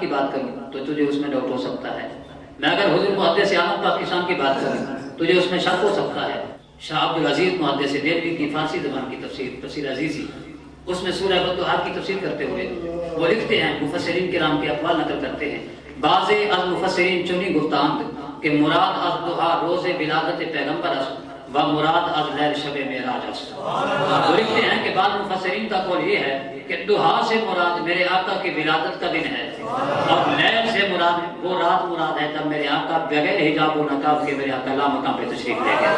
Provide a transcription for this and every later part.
کی بات کروں تو تجھے اس میں ڈاؤٹ ہو سکتا ہے، میں اگر حضور محدث احمد پاکستان کی بات کروں تجھے اس میں شک ہو سکتا ہے۔ شاہ عبد العزیز محدث دہلوی کی فارسی زبان کی تفسیر عزیزی، اس میں سورہ والضحیٰ کی تفسیر کرتے ہوئے وہ لکھتے ہیں، مفسرین کرام کے اقوال نقل کرتے ہیں، بعض از مفسرین چنی گفتند کہ مراد از ضحیٰ روز ولادت پیغمبر است و مراد از لیل شب معراج است۔ وہ لکھتے ہیں کہ بعض مفسرین کا قول یہ ہے کہ ضحیٰ سے مراد میرے آقا کی ولادت کا دن ہے، اور لیل سے مراد وہ رات مراد ہے جب میرے آقا بغیر حجاب و نقاب کے میرے آقا لامکان پہ تشریف لے گئے۔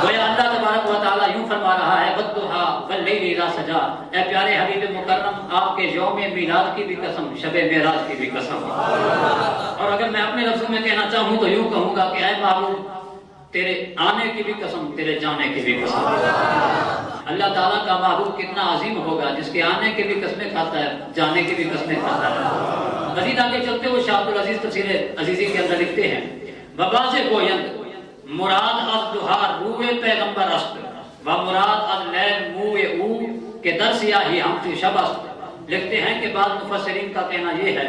گویا اللہ تبارک و تعالیٰ یوں فرما رہا ہے، والضحیٰ واللیل اذا سجا، اے پیارے حبیب مکرم آپ کے یوم میلاد کی بھی قسم، شب معراج کی بھی قسم۔ اور اگر میں اپنے لفظوں میں کہنا چاہوں تو یوں کہوں گا کہ اے محبوب تیرے آنے کی بھی قسم، تیرے جانے کی بھی قسم۔ اللہ تعالیٰ کا محبوب کتنا عظیم ہوگا جس کے آنے کی بھی قسمیں کھاتا ہے، جانے کی بھی قسمیں کھاتا ہے۔ مزید آگے چلتے ہوئے شاہ عبد العزیز تفسیر عزیزی کے اندر لکھتے ہیں، وباز گویند مراد از ضحیٰ روح پیغمبر است و مراد از لیل موئے او کہ در سیاہی ہمچو شب است۔ لکھتے ہیں کہ بعض مفسرین کا کہنا یہ ہے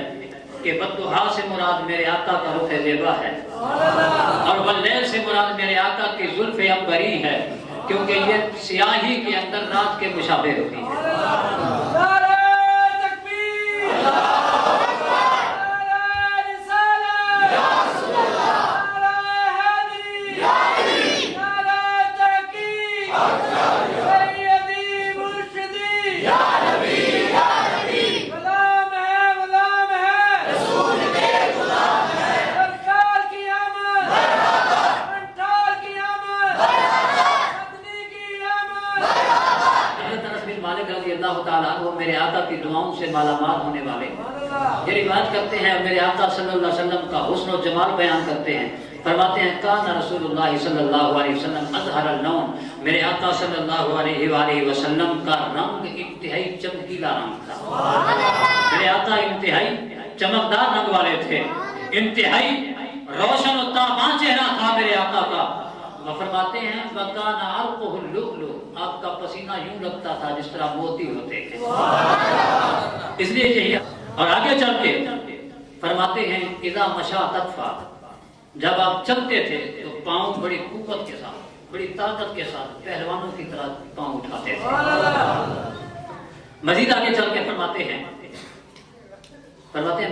کہ والضحیٰ سے مراد میرے آقا کا رخ زیبا ہے، اور واللیل سے مراد میرے آقا کی زلف عنبری ہے، کیونکہ یہ سیاہی کے اندر رات کے مشابہ ہوتی ہے۔ میرے آقا کی دعاؤں سے مالا مال ہونے والے یہ روایت کرتے ہیں، میرے آقا صلی اللہ علیہ وسلم کا حسن و جمال بیان کرتے ہیں، فرماتے ہیں کان رسول اللہ صلی اللہ علیہ وسلم اظہر اللون، میرے آقا صلی اللہ علیہ وآلہ وسلم کا رنگ انتہائی چمکیلا رنگ تھا۔ میرے آقا انتہائی چمکدار رنگ والے تھے، انتہائی روشن و تاباں چہرہ تھا میرے آقا کا۔ وہ فرماتے ہیں وَكَانَ عَرْقُهُ اللُّؤْلُؤُ، آپ کا پسینہ یوں لگتا تھا جس طرح موتی ہوتے ہیں، اس لیے یہی۔ اور آگے چل کے فرماتے ہیں اذا مشا تطفا، جب آپ چلتے تھے تو پاؤں بڑی قوت کے ساتھ، بڑی طاقت کے ساتھ پہلوانوں کی طرح پاؤں اٹھاتے تھے۔ مزید آگے چل کے فرماتے ہیں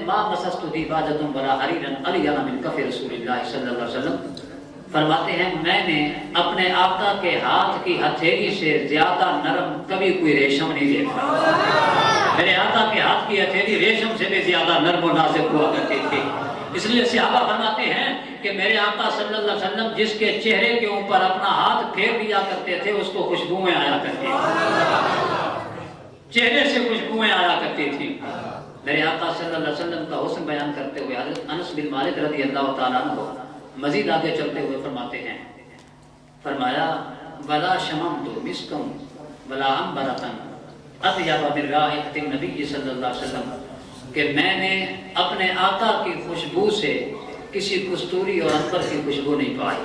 ما مسست دیباجۃ ولا حریرا الینا من کف رسول اللہ صلی اللہ علیہ وسلم، فرماتے ہیں میں نے اپنے آقا کے ہاتھ کی ہتھیلی سے زیادہ نرم کبھی کوئی ریشم نہیں دیکھا۔ میرے آقا کے ہاتھ کی ہتھیلی ریشم سے بھی زیادہ نرم و نازک ہوا کرتی تھی، اس لیے صحابہ فرماتے ہیں کہ میرے آقا صلی اللہ علیہ وسلم جس کے چہرے کے اوپر اپنا ہاتھ پھیر دیا کرتے تھے اس کو خوشبوئیں آیا کرتی تھی، چہرے سے خوشبوئیں آیا کرتی تھی۔ میرے آقا صلی اللہ علیہ وسلم کا حسن بیان کرتے ہوئے حضرت انس بن مالک رضی اللہ تعالیٰ عنہ مزید آگے چلتے ہوئے فرماتے ہیں، فرمایا ولا شممت مسکا ولا عنبرۃ اطیب من رائحۃ النبی صلی اللہ علیہ وسلم، کہ میں نے اپنے آقا کی خوشبو سے کسی کستوری اور عنبر کی خوشبو نہیں پائی۔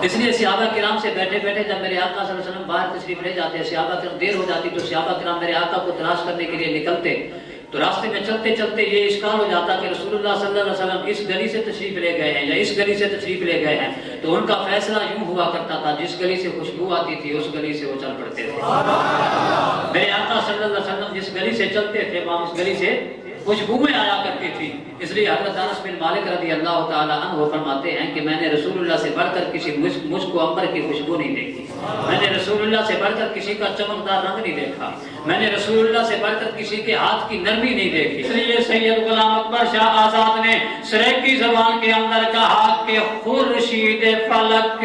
اس لیے صحابہ کرام سے بیٹھے بیٹھے جب میرے آقا صلی اللہ علیہ وسلم باہر تشریف لے جاتے، صحابہ کرام دیر ہو جاتی تو صحابہ کرام میرے آقا کو تلاش کرنے کے لیے نکلتے، تو راستے میں چلتے چلتے یہ اشکال ہو جاتا کہ رسول اللہ صلی اللہ علیہ وسلم اس گلی سے تشریف لے گئے ہیں یا اس گلی سے تشریف لے گئے ہیں، تو ان کا فیصلہ یوں ہوا کرتا تھا جس گلی سے خوشبو آتی تھی اس گلی سے وہ چل پڑتے تھے۔ میرے آقا صلی اللہ علیہ وسلم جس گلی سے چلتے تھے وہاں اس گلی سے خوشبوئیں آیا کرتی تھی، اس لیے حضرت انس بن مالک رضی اللہ تعالیٰ عنہ فرماتے ہیں کہ میں نے رسول اللہ سے بڑھ کر کسی مشک و عنبر کی خوشبو نہیں دیکھی، میں نے رسول اللہ سے بڑھ کر کسی کا چمکدار رنگ نہیں دیکھا، میں نے رسول اللہ سے بڑھ کر کسی کے ہاتھ کی نرمی نہیں دیکھی۔ اس لیے سید غلام اکبر شاہ آزاد نے سریکی زبان کے اندر کہا کہ خورشید فلک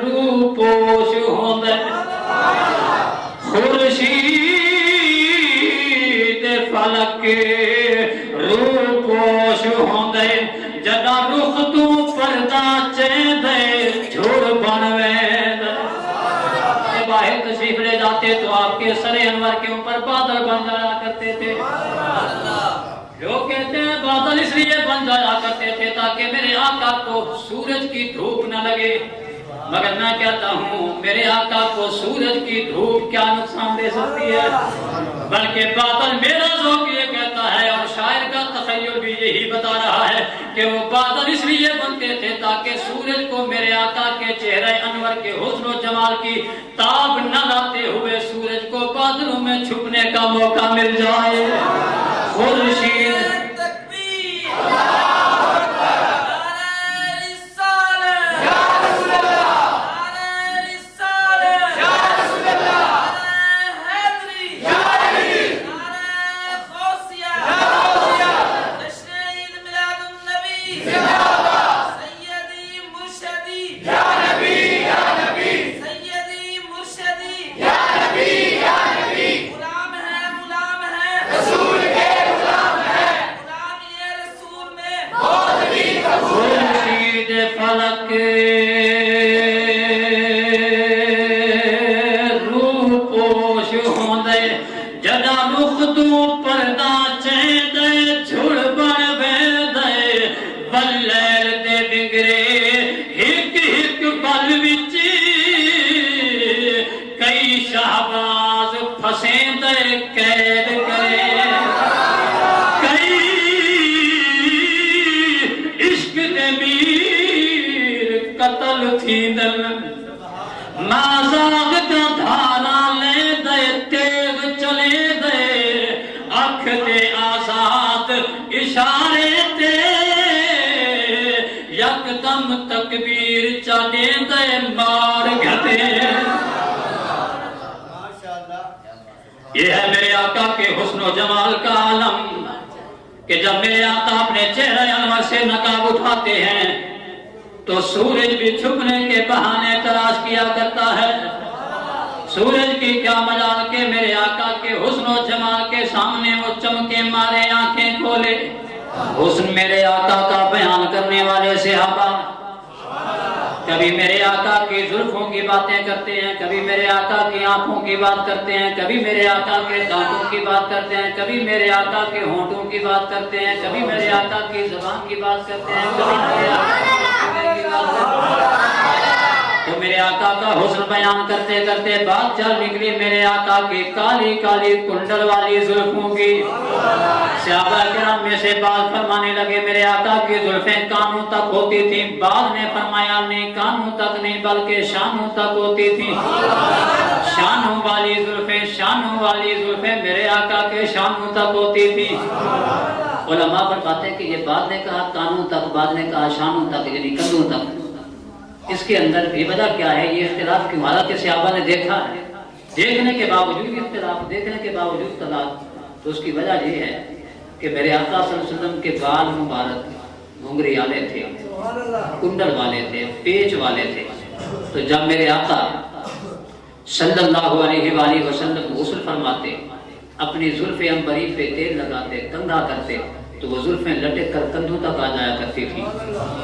روپوش ہوندے، خورشید فلک روپوش ہوندے، جدا رخ تو پردہ چیندے جھوڑ بنوے۔ باہر تشریف لے جاتے تو آپ کے سر انور کے اوپر بادل بن جایا کرتے تھے۔ لوگ کہتے ہیں بادل اس لیے بن جایا کرتے تھے تاکہ میرے آقا کو سورج کی دھوپ نہ لگے، مگر میں کہتا ہوں میرے آقا کو سورج کی دھوپ کیا نقصان دے سکتی ہے، بلکہ بادل میرا یہی بتا رہا ہے کہ وہ بادل اس لیے بنتے تھے تاکہ سورج کو میرے آقا کے چہرے انور کے حسن و جمال کی تاب نہ لاتے ہوئے سورج کو بادلوں میں چھپنے کا موقع مل جائے. خورشید فلک روح پوش ہوندے جدا رخ تو پردہ چیندے جھڑ بن ویندے بلیل دے بگرے ہک ہک بل وچ کئی شہباز پھسیندے قید کرے قتل تھیندن مازاغ کا دھارا لے دے تیغ چلے دے اکھ دے آزاد اشارے تے یکدم تکبیر چلے دے مار گھتے. یہ ہے میرے آقا کے حسن و جمال کا عالم کہ جب میرے آقا اپنے چہرے انور سے نقاب اٹھاتے ہیں تو سورج بھی چھپنے کے بہانے تلاش کیا کرتا ہے. سورج کی کیا مجال کہ میرے آقا کے حسن و جمال کے سامنے وہ چمکے مارے آنکھیں کھولے. حسن میرے آقا کا بیان کرنے والے صحابہ کبھی میرے آقا کی زلفوں کی باتیں کرتے ہیں, کبھی میرے آقا کی آنکھوں کی بات کرتے ہیں, کبھی میرے آقا کے دانتوں کی بات کرتے ہیں, کبھی میرے آقا کے ہونٹوں کی بات کرتے ہیں, کبھی میرے آقا کی زبان کی بات کرتے ہیں, کبھی میرے آقا کی بات کرتے ہیں. تو میرے آقا کا حسن بیان کرتے کرتے بات چل نکلی میرے آقا کی کالی کالی کنڈل والی زلفوں کی. صحابہ کرام میں سے بعض فرمانے لگے میرے آقا کی زلفیں کانوں تک ہوتی تھیں. بعض نے فرمایا نہیں کانوں تک نہیں بلکہ شانوں تک ہوتی تھیں. شانوں والی زلفیں میرے آقا کے شانوں تک ہوتی تھیں. علماء فرماتے ہیں کہ یہ بعد نے کہا کانوں تک, بعد نے کہا شانوں تک, یعنی کندھوں تک. اس کے اندر بھی وجہ کیا ہے؟ یہ اختلاف کیوں؟ حالانکہ صحابہ نے دیکھا ہے, دیکھنے کے باوجود اختلاف, دیکھنے کے باوجود طلاق. تو اس کی وجہ یہ ہے کہ میرے آقا صلی اللہ علیہ وسلم کے بال مبارک گھنگری والے تھے, کنڈل والے تھے, پیچ والے تھے. تو جب میرے آقا صلی اللہ علیہ وآلہ وسلم غسل فرماتے, اپنی زلف عنبری پہ تیل لگاتے, کنگھا کرتے, تو وہ زلفیں لٹک کر کندھوں تک آ جایا کرتی تھی.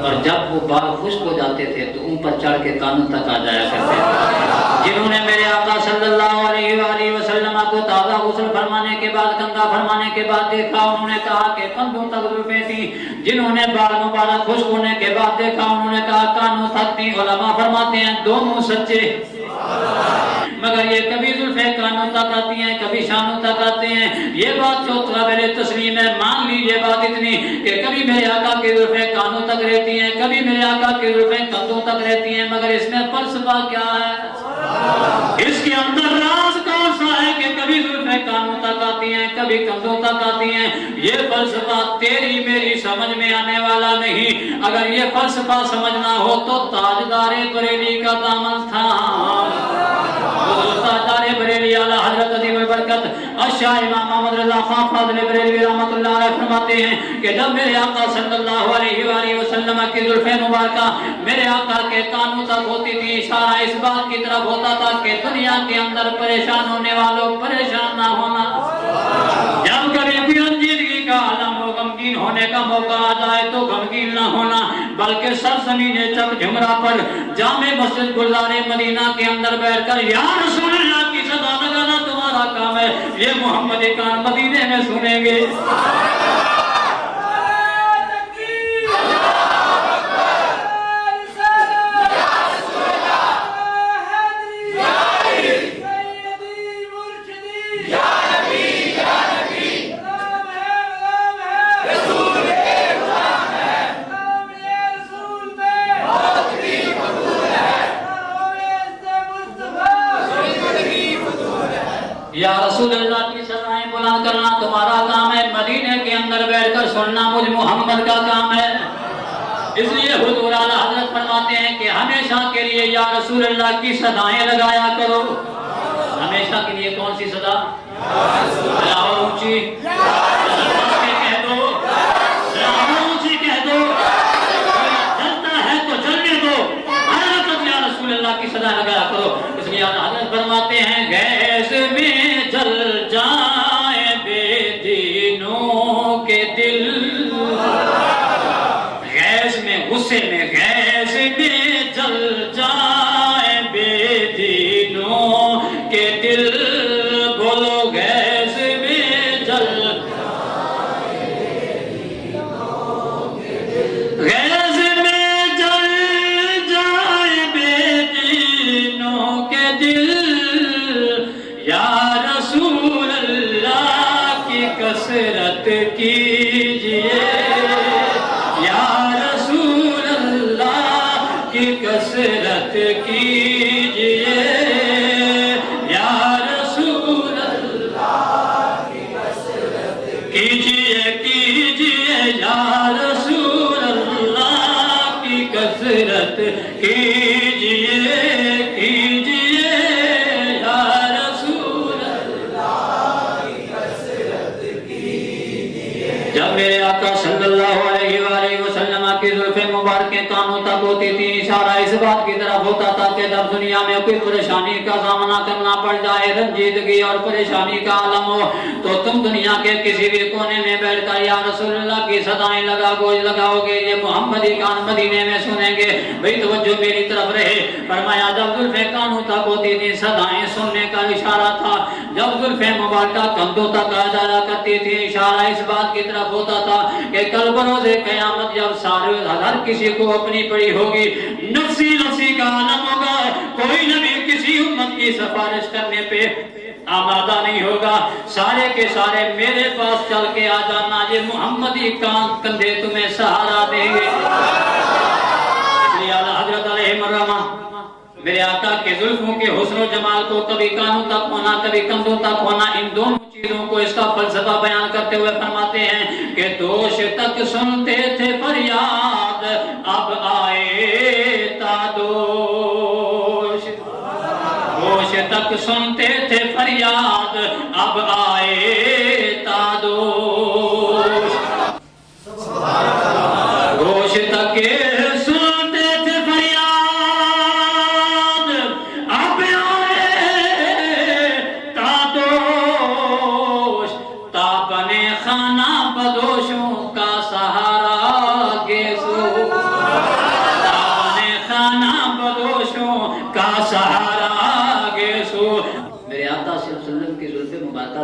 اور جب وہ بال خشک ہو جاتے تھے تو ان پر چڑھ کے کانوں تک آ جایا کرتے تھے. جنہوں نے میرے آقا صلی اللہ علیہ وآلہ وسلم کو تازہ غسل فرمانے کے بعد, کنگھا فرمانے کے بعد دیکھا, انہوں نے کہا کہ کندھوں تک زلفیں تھیں. جنہوں نے بال مبارک خشک ہونے کے بعد دیکھا, انہوں نے کہا کانوں تک تھیں. علماء فرماتے ہیں دونوں سچے, مگر یہ کبھی زلفیں کانوں تک آتی ہیں, کبھی شانوں تک آتے ہیں. یہ بات جو قابل تسلیم ہے, مان لیجیے بات اتنی کہ کبھی میرے آقا کی زلفیں کانوں تک رہتی ہیں, کبھی میرے آقا کی زلفیں کندھوں تک رہتی ہیں. مگر اس میں فلسفہ کیا ہے؟ اس کے اندر راز کون سا ہے کہ کبھی زلفیں کانوں تک آتی ہیں, کبھی کندھوں تک آتی ہیں؟ یہ فلسفہ تیری میری سمجھ میں آنے والا نہیں. اگر یہ فلسفہ سمجھنا ہو تو تاجدار بریلی کا دامن تھا. تاجدار بریلی اعلیٰ حضرت عظیم البرکت الشاہ امام محمد رضا خان فاضل بریلوی رحمۃ اللہ علیہ فرماتے ہیں کہ جب میرے آقا صلی اللہ علیہ وآلہ وسلم کی زلفیں مبارکہ میرے آقا کے کانوں تک ہوتی تھی, اشارہ اس بات کی طرف ہوتا تھا کہ دنیا کے اندر پریشان ہونے والوں پریشان نہ ہونا. جب کبھی بھی رنجیدگی کا عالم ہو, غمگین ہونے کا موقع آ جائے تو غمگین نہ ہونا, بلکہ سرزمین چک جھمرا پر جامع مسجد گلزار مدینہ کے اندر بیٹھ کر یا رسول اللہ کی صدا لگانا تمہارا کام ہے. یہ محمد کان مدینے میں سنیں گے. رسول بیان کرنا تمہارا کام ہے، مدینے کے اندر بیٹھ کر سننا مجھ محمد کا کام ہے۔ اس لیے حضور اعلیٰ حضرت فرماتے ہیں کہ ہمیشہ کے لیے یا رسول اللہ کی صدائیں لگایا کرو۔ ہمیشہ کے لیے کون سی صدا؟ اور اونچی کہہ دو، اونچی کہہ دو، جلتا ہے تو جلنے دو، ہر وقت یا رسول اللہ کی صدا لگایا کرو۔ اس لیے اعلیٰ حضرت فرماتے ہیں گیس میں جل جائے بے دینوں کے دل، غصے میں گیس میں جل جائے بے دینوں کے دل، بولو گیس میں جل جائے بے دینوں کے دل، گیس میں جل جائے بے دینوں کے دل، یا رسول اللہ کی کثرت کیجئے، کثرت کیجئے، یا رسول اللہ کی کثرت کیجئے، کیجئے یا رسول اللہ کی کثرت کیجئے، کیجئے یا رسول اللہ کی کثرت کیجئے۔ جب میرے آقا صلی اللہ علیہ وآلہ وسلم کی زلفیں مبارکیں کانوں تک ہوتی تھی، اشارہ اس بات کی طرف ہوتا تھا کہ جب دنیا میں کوئی پریشانی کا سامنا کرنا پڑ جائے، رنجیدگی اور پریشانی کا عالم ہو، تو تم دنیا کے کسی بھی کونے میں بیٹھ کر یا رسول اللہ کی صدائیں لگاؤ گے، یہ محمدی کان مدینے میں سنیں گے۔ بھئی توجہ میری طرف رہے، فرمایا جب زلفیں کانوں تک ہوتی تھی صدائیں سننے کا اشارہ تھا، جب زلفیں مبارکہ کندھوں تک آ جایا کرتی تھی، اشارہ اس بات کی طرف ہوتا تھا کہ کل بروز قیامت جب سارے ہر کسی کو اپنی پڑی ہوگی، نفسی نفسی کا عالم ہوگا، کوئی نبی کسی امت کی سفارش کرنے پہ آمادہ نہیں ہوگا، سارے کے سارے میرے پاس چل کے آ جانا، یہ محمدی کندھے تمہیں سہارا دیں گے۔ اس لیے اعلیٰ حضرت علیہ مرحمہ میرے آقا کے زلفوں کے حسن و جمال کو کبھی کانوں تک ہونا، کبھی کندھوں تک ہونا، ان دونوں چیزوں کو اس کا فلسفہ بیان کرتے ہوئے فرماتے ہیں کہ دوش تک سنتے تھے فریاد، اب آئے تادوش، دوش تک سنتے تھے فریاد، اب آئے تادوش، دوش تک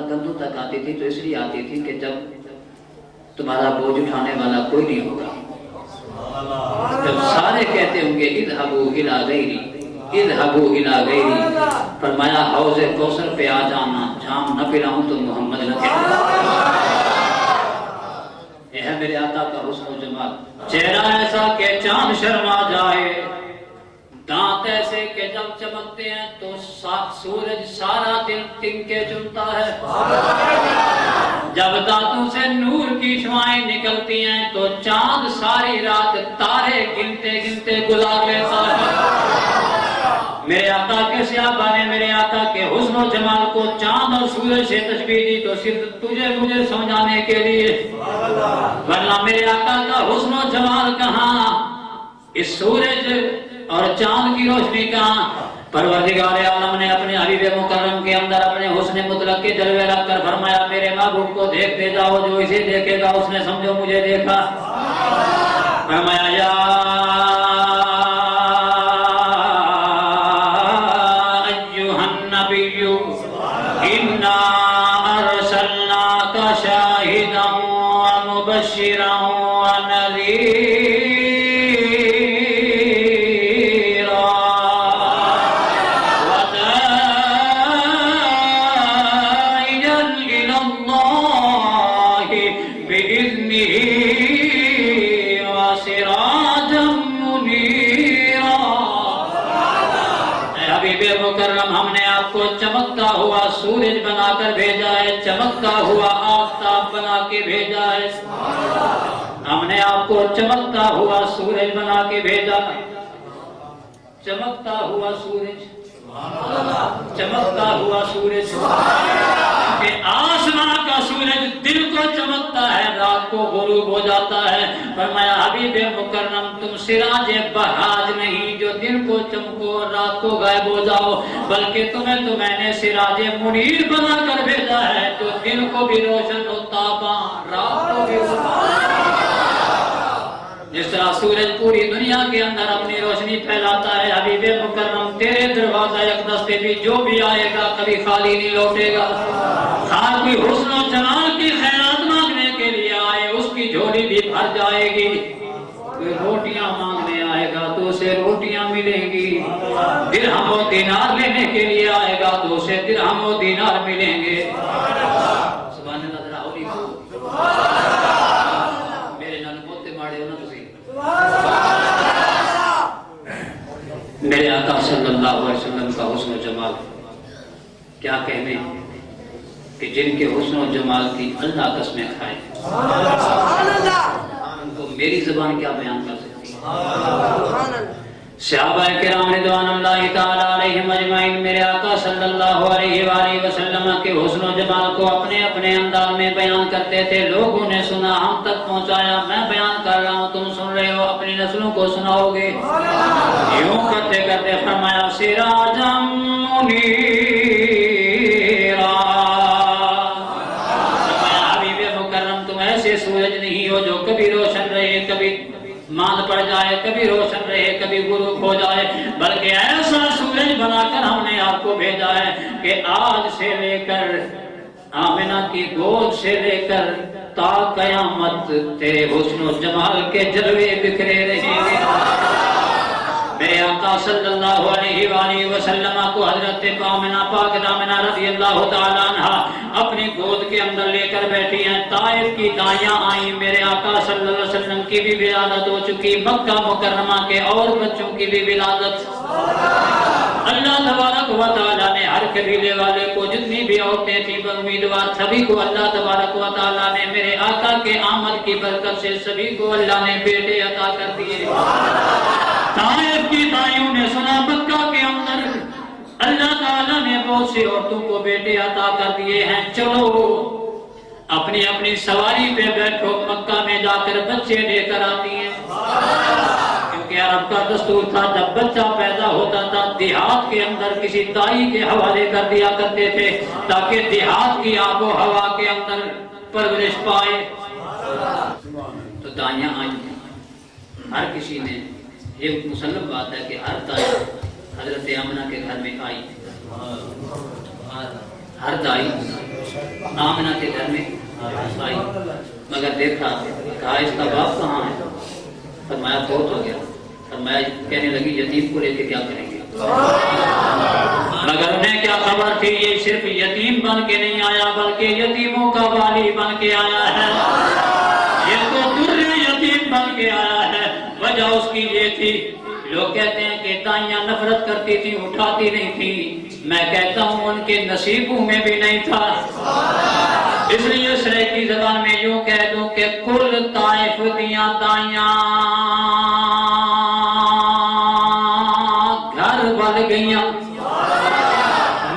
کندھوں تک آتی تھی، تو اس لیے آتی تھی کہ جب تمہارا بوجھ اٹھانے والا کوئی نہیں ہوگا، جب سارے کہتے ہوں گے اذهبوا الى غیری، اذهبوا الى غیری، فرمایا حوض کوثر پہ آ جانا، جام نہ پلاؤں تو محمد نہ کہنا۔ یہ ہے میرے آقا کا حسن و جمال، چہرہ ایسا کہ چاند شرما جائے، دانت ایسے کہ جب چمکتے ہیں تو سورج سارا دن تنکے چمتا ہے، جب دانتوں سے نور کی شعائیں نکلتی ہیں تو چاند ساری رات تارے گنتے گنتے گزار لیتا ہے۔ میرے آقا کے صحابہ نے میرے آقا کے حسن و جمال کو چاند اور سورج سے تشبیہ دی تو صرف تجھے مجھے سمجھانے کے لیے، ورنہ میرے آقا کا حسن و جمال کہاں، اس سورج اور چاند کی روشنی کہاں، پروردگار عالم نے اپنے حبیب مکرم کے اندر اپنے حسن مطلق کے جلوے رکھ کر فرمایا میرے محبوب کو دیکھتے جاؤ، جو اسے دیکھے گا اس نے سمجھو مجھے دیکھا۔ فرمایا یا ایھا النبی انا ارسلناک شاہدا ومبشرا ونذیرا، چمکتا ہوا سورج بنا کر بھیجا ہے، چمکتا ہوا آفتاب بنا کے بھیجا ہے۔ ہم نے آپ کو چمکتا ہوا سورج بنا کے بھیجا، چمکتا ہوا سورج، چمکتا ہوا سورج کہ آسمان کا سورج دن کو چمکتا ہے، رات کو غروب ہو جاتا ہے۔ فرمایا حبیب مکرم تم سراج بہاج نہیں جو دن کو چمکو اور رات کو غائب ہو جاؤ، بلکہ تمہیں تو میں نے سراج منیر بنا کر بھیجا ہے جو دن کو بھی روشن و تاباں رات کو بھی جس طرح سورج پوری دنیا کے اندر اپنی روشنی پھیلاتا ہے۔ حبیب مکرم تیرے دروازہ اقدس پہ بھی جو بھی آئے گا کبھی خالی نہیں لوٹے گا۔ ہاں کوئی حسن و جمال کی خیرات مانگنے کے لیے آئے اس کی جھولی بھی بھر جائے گی، کوئی روٹیاں مانگنے آئے گا تو اسے روٹیاں ملیں گی، درہم و دینار لینے کے لیے آئے گا تو اسے درہم و دینار ملیں گے۔ سبحان اللہ، ذرا ہولی میرے نال بولتے ماڑے ہو نا تسی۔ میرے آقا صلی اللہ علیہ وسلم کا حسن و جمال کیا کہنے کہ جن کے حسن و جمال کی اللہ قسمیں کھائے، ان کو میری زبان کیا بیان کر سکتی ہے۔ صحابہ کرام رضوان اللہ تعالی علیہم اجمعین میرے آقا صلی اللہ علیہ وآلہ وسلم کے حسن و جمال کو اپنے اپنے انداز میں بیان کرتے تھے، لوگوں نے سنا، ہم تک پہنچایا، میں بیان کر رہا ہوں، تم سن رہے ہو، اپنی نسلوں کو سناؤ گے۔ یوں کرتے کرتے فرمایا سراجم منیرا، فرمایا حبیب مکرم تم ایسے سورج نہیں ہو جو کبھی روشن رہے کبھی ماند پڑ جائے، کبھی روشن رہے کبھی غروب ہو جائے، بلکہ ایسا سورج بنا کر ہم نے آپ کو بھیجا ہے کہ آج سے لے کر آمنہ کی گود سے لے کر تا قیامت تیرے حسن و جمال کے جلوے بکھرے رہیں گے۔ میرے آقا صلی اللہ علیہ وآلہ وسلم کو حضرت آمنہ پاک آمنہ رضی اللہ تعالیٰ عنہ اپنی گود کے اندر لے کر بیٹھی ہیں، طائف کی دائیاں آئیں، میرے آقا صلی اللہ علیہ وسلم کی بھی ولادت ہو چکی، مکہ مکرمہ کے اور بچوں کی بھی ولادت۔ اللہ تبارک و تعالیٰ نے ہر قبیلے والے کو جتنی بھی عورتیں تھیں امیدوار سبھی کو اللہ تبارک و تعالیٰ نے میرے آقا کے آمد کی برکت سے سبھی کو اللہ نے بیٹے عطا کر دیے۔ طائف کی دائیوں نے سنا مکہ کے اندر اللہ تعالیٰ نے بہت سی عورتوں کو بیٹے عطا کر دیے ہیں، چلو اپنی اپنی سواری پہ بیٹھو، مکہ میں جا کر بچے لے کر آتی ہیں، کیونکہ عرب کا دستور تھا جب بچہ پیدا ہوتا تھا دیہات کے اندر کسی دائی کے حوالے کر دیا کرتے تھے تاکہ دیہات کی آب و ہوا کے اندر پرورش پائے۔ تو دائیاں آئیں، ہر کسی نے، یہ مسلم بات ہے کہ ہر دائی حضرت آمنہ کے گھر میں آئی، ہر دائی آمنہ کے گھر میں آئی، مگر دیکھا کہا اس کا باپ کہاں ہے؟ فرمایا فوت ہو گیا۔ فرمایا کہنے لگی یتیم کو لے کے کیا کریں گے؟ مگر انہیں کیا خبر تھی یہ صرف یتیم بن کے نہیں آیا بلکہ یتیموں کا والی بن کے آیا ہے، یہ تو در یتیم بن کے آیا ہے۔ وجہ اس کی یہ تھی، لوگ کہتے ہیں کہ دائیاں نفرت کرتی تھی، اٹھاتی نہیں تھی، میں کہتا ہوں ان کے نصیبوں میں بھی نہیں تھا، اس لیے سریکی زبان میں یوں کہہ دوں کہ کل طائف دیاں دائیاں گھر بل گئیاں،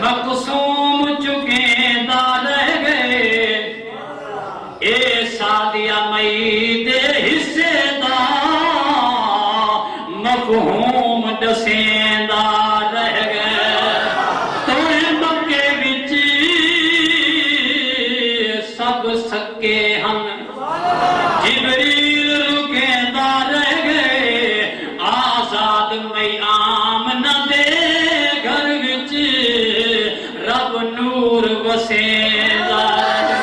مقسوم چکے دا رہ گئے، اے سادیا مئی دے حصے دا مفہوم دسیندہ رہ گئے، توڑے مکے وچ سب سکے ہم، جبریل رکیندہ رہ گئے، آزاد مئی آمنہ دے گھر وچ رب نور وسیندہ رہ گئے۔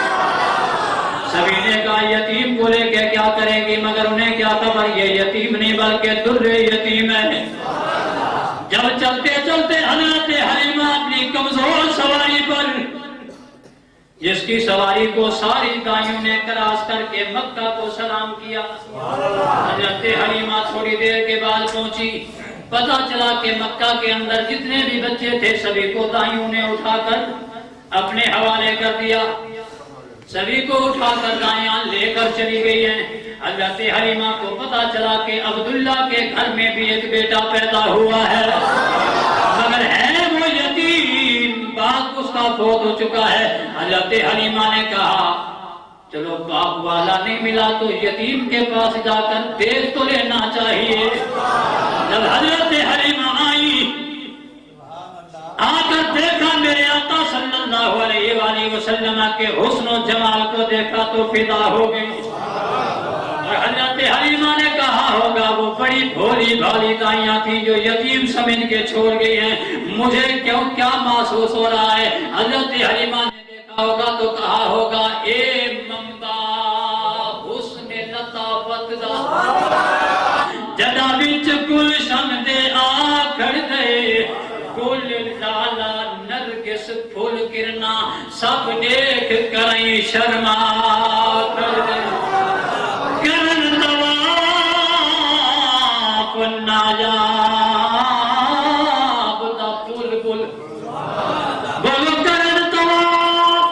سبھی نے کہا یتیم کو لے کے کیا کریں گی، مگر انہیں کیا خبر یہ یتیم نہیں بلکہ در یتیم ہے۔ جب چلتے چلتے حضرت حلیمہ اپنی کمزور سواری پر، جس کی سواری کو ساری دائیوں نے کراس کر کے مکہ کو سلام کیا، حضرت حلیمہ تھوڑی دیر کے بعد پہنچی، پتہ چلا کہ مکہ کے اندر جتنے بھی بچے تھے سبھی کو دائیوں نے اٹھا کر اپنے حوالے کر دیا، سبھی کو اٹھا کر دایاں لے کر چلی گئی ہیں۔ حضرت حلیمہ کو پتا چلا کہ عبداللہ کے گھر میں بھی ایک بیٹا پیدا ہوا ہے، مگر ہے وہ یتیم، باپ اس کا فوت ہو چکا ہے۔ حضرت حلیمہ نے کہا چلو باپ والا نہیں ملا تو یتیم کے پاس جا کر دیکھ تو لینا چاہیے۔ جب حضرت حلیمہ آئی، آ کر دیکھا میرے آقا صلی اللہ علیہ وآلہ وسلم کے حسن و جمال کو دیکھا تو فدا ہو گئی۔ اور حضرت حلیمہ نے کہا ہوگا وہ بڑی بھولی بھالی دائیاں تھی جو یتیم سمجھ کے چھوڑ گئی ہیں، مجھے کیوں کیا محسوس ہو رہا ہے؟ حضرت حلیمہ نے دیکھا ہوگا تو کہا ہوگا اے منبع حسن لطافت دا، جدا وچ گلشن دے آکھڑ دے، گل لالا نرگس پھول کرنا، سب دیکھ کریں شرما کر دے، کرن طواف نایاب دا بلبل، بولو کرن طواف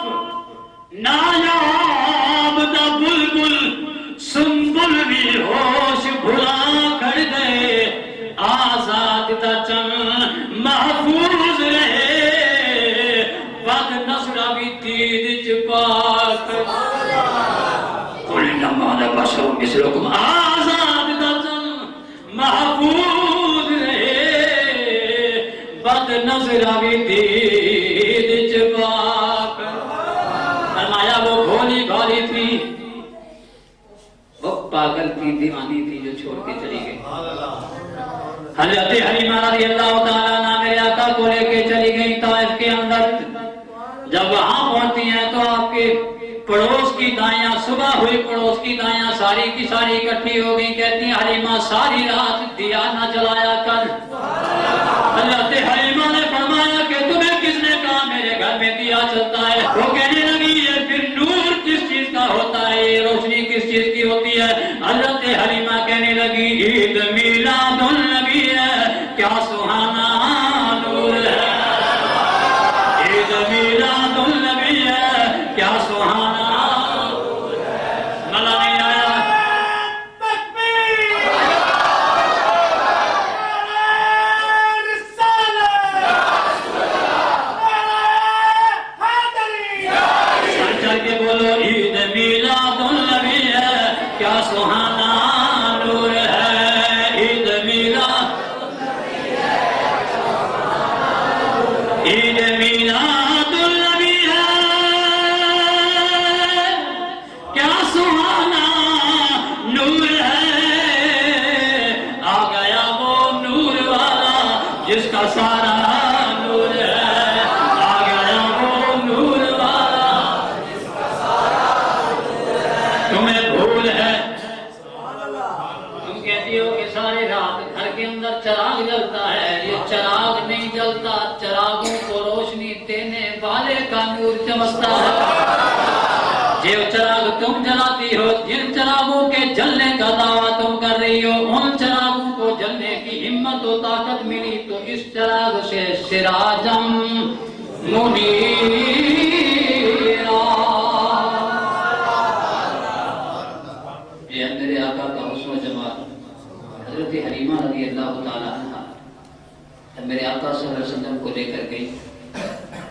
نایاب دا بلبل، سنبل بھی ہوش بھلا کر دے، آزاد دا چن محفوظ رہے، بد نظرہ بھی دید چپاک، قل انما انا بشر مثلکم، آزاد دا چن محفوظ رہے، بد نظرہ بھی دید چپاک۔ فرمایا وہ بھولی بھالی تھی، وہ پاگل تھی، دیوانی تھی جو چھوڑ کے چلی گئی۔ حضرت حلیمہ رضی اللہ تعالیٰ عنہ میرے آقا کو لے کے چلی گئی طائف کے اندر۔ جب وہاں پہنچتی ہیں تو آپ کے پڑوس کی دائیاں، صبح ہوئی پڑوس کی دائیاں ساری کی ساری اکٹھی ہو گئی، کہتی ہیں حلیمہ ساری رات دیا نہ جلایا کر۔ حضرت حلیمہ نے فرمایا کہ تمہیں کس نے کہا میرے گھر میں دیا چلتا ہے؟ وہ کہنے لگی یہ پھر نور کس چیز کا ہوتا ہے، یہ روشنی کس چیز کی ہوتی ہے؟ حضرت حلیمہ کہنے لگی عید میلاد النبی ہے، کیا سہانا نور ہے، عید میلاد النبی ہے، کیا سہانا نور ہے۔ مزہ نہیں آیا؟ چل کے بولو عید میلاد النبی ہے، کیا سہانا نور ہے، عید میلاد، عید میلاد النبی ہے، کیا سہانا نور ہے، آ گیا وہ نور والا جس کا سارا نور ہے، آ گیا وہ نور والا جس کا سارا نور ہے۔ تمہیں بھول ہے، تم کہتی ہو کہ ساری رات گھر کے اندر چراغ جلتا ہے، یہ چراغ نہیں جلتا، چراغوں کو روشنی دینے والے کا نور چمکتا ہے۔ جو چراغ تم جلاتی ہو، جن چراغوں کے جلنے کا دعویٰ تم کر رہی ہو، ان چراغوں کو جلنے کی ہمت و طاقت ملی تو اس چراغ سے سراجم منیرا۔ یہ میرے آقا کا حسن و جمال۔ حضرت حلیمہ رضی اللہ تعالیٰ عنہ جب میرے آقا صلی اللہ علیہ وسلم کو لے کر گئی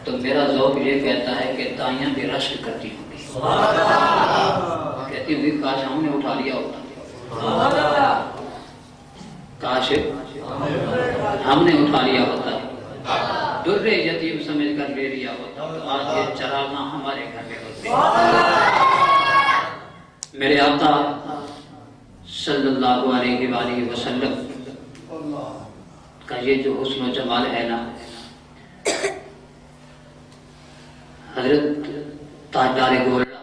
تو میرا ذوق یہ کہتا ہے کہ دائیاں بھی رشک کرتی ہوں گی، کہتی ہوئی کاش ہم نے اٹھا لیا ہوتا، کاش ہم نے اٹھا لیا ہوتا، در یتیم سمجھ کر لے لیا ہوتا تو آج یہ چراغ ہمارے گھر میں ہوتے۔ میرے آقا صلی اللہ علیہ وآلہ وسلم کا یہ جو حسن و جمال ہے نا، حضرت تاجدار گولڈا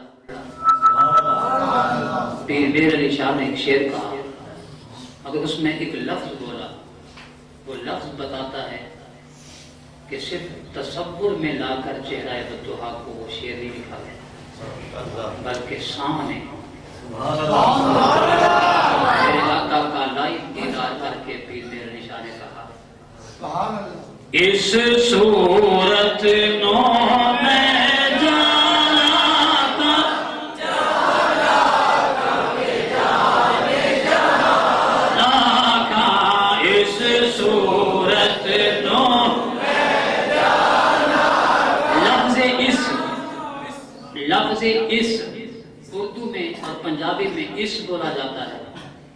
پیر میر علی شاہ نے ایک شعر کہا، مگر اس میں ایک لفظ بولا، وہ لفظ بتاتا ہے کہ صرف تصور میں لا کر چہرہ بدوحا کو وہ شعر نہیں لکھا گیا، بلکہ سامنے میرے آقا کا لائف دیدار کر کے پیر میر علی شاہ نے کہا اس صورت نو میں اردو میں اور پنجابی میں اس بولا جاتا ہے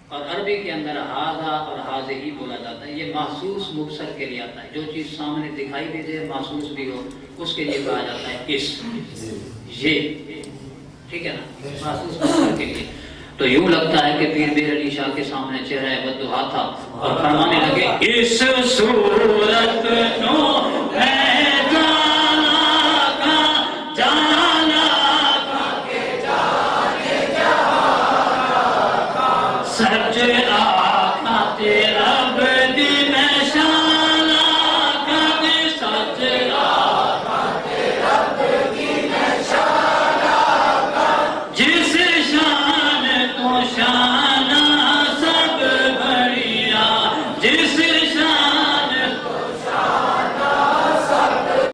اور عربی کے اندر ہاذا اور ہاذہی بولا جاتا ہے. یہ محسوس مبصر کے لیے آتا ہے. جو چیز سامنے دکھائی بھی دے محسوس بھی ہو اس کے لیے کہا جاتا ہے اس یہ. ٹھیک ہے نا, محسوس مبصر کے لیے. تو یوں لگتا ہے کہ پیر میر علی شاہ کے سامنے چہرہ بددعا تھا اور فرمانے لگے اس صورت نو